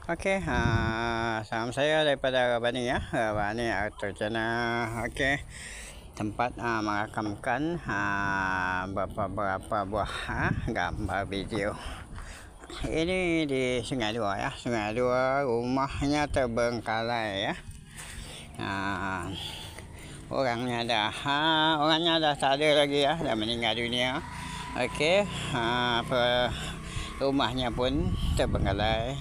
Okey, salam saya daripada Bani ya. Bani Auto Channel. Okey. Tempat merakamkan beberapa buah gambar video. Ini di Sungai Dua ya. Sungai Dua, rumahnya terbengkalai ya. Orangnya dah tak ada lagi ya, dah meninggal dunia. Okey, rumahnya pun terbengkalai.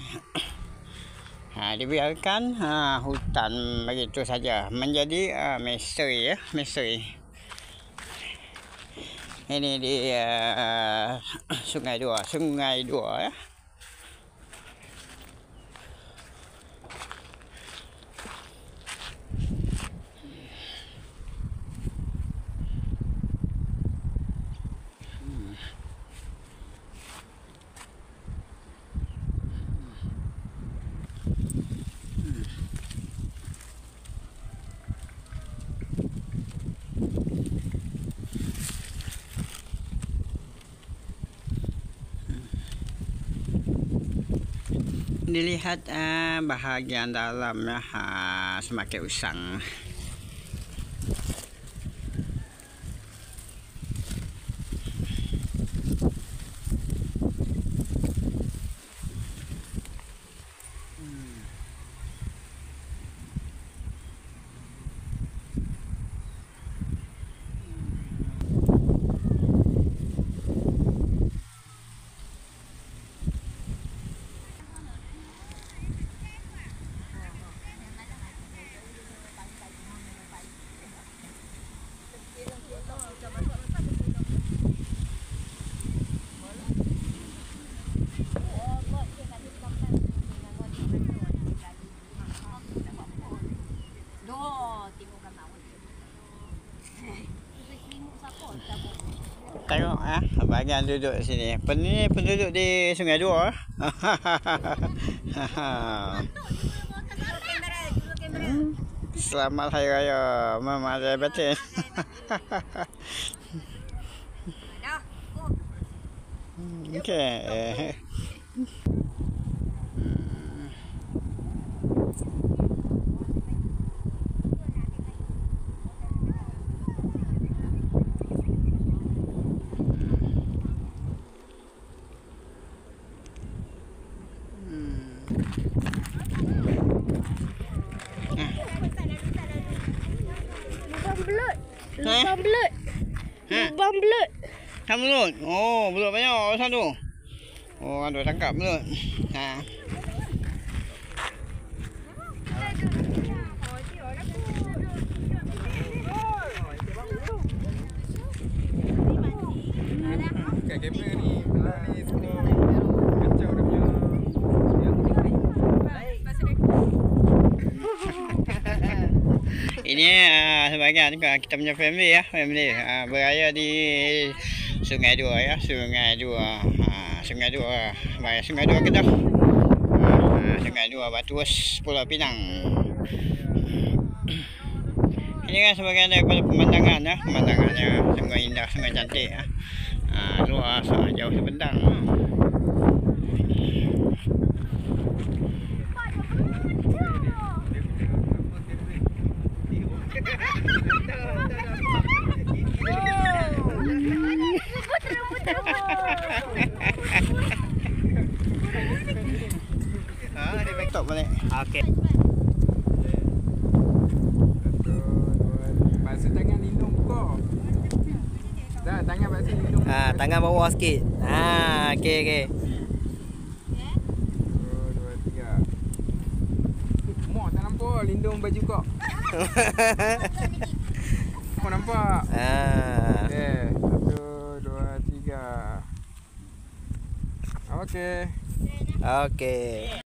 Dibiarkan hutan begitu saja menjadi misteri ya, misteri. Ini di Sungai Dua ya. Dilihat bahagian dalamnya semakin usang. Tengok bahagian duduk di sini. Ini penduduk di Sungai Dua. Selamat Hari Raya Memadai Batin. Okey. Lubang belut. Lubang belut. Kan belut. Oh, belut banyak sana tu. Oh, ada tangkap belut. Kat kamera ni, belah ni semua kacau dia punya. Ini sebahagian kita punya family ya, family beraya di Sungai Dua ya, Sungai Dua Kedah, Sungai Dua Batuus, Pulau Pinang. Ini kan sebahagian daripada pemandangan ya, pemandangannya sungguh indah, sungguh cantik ya. Luas jauh sebentang. Dia stop balik. Okey. Basuh tangan lindung kau. Dah, tangan basuh lindung. Tangan bawah sikit. Okey okey. 1, 2, 3. Mak tak nampak lindung baju kau. Kau nampak? Okey, 1, 2, 3. Okey. Okey.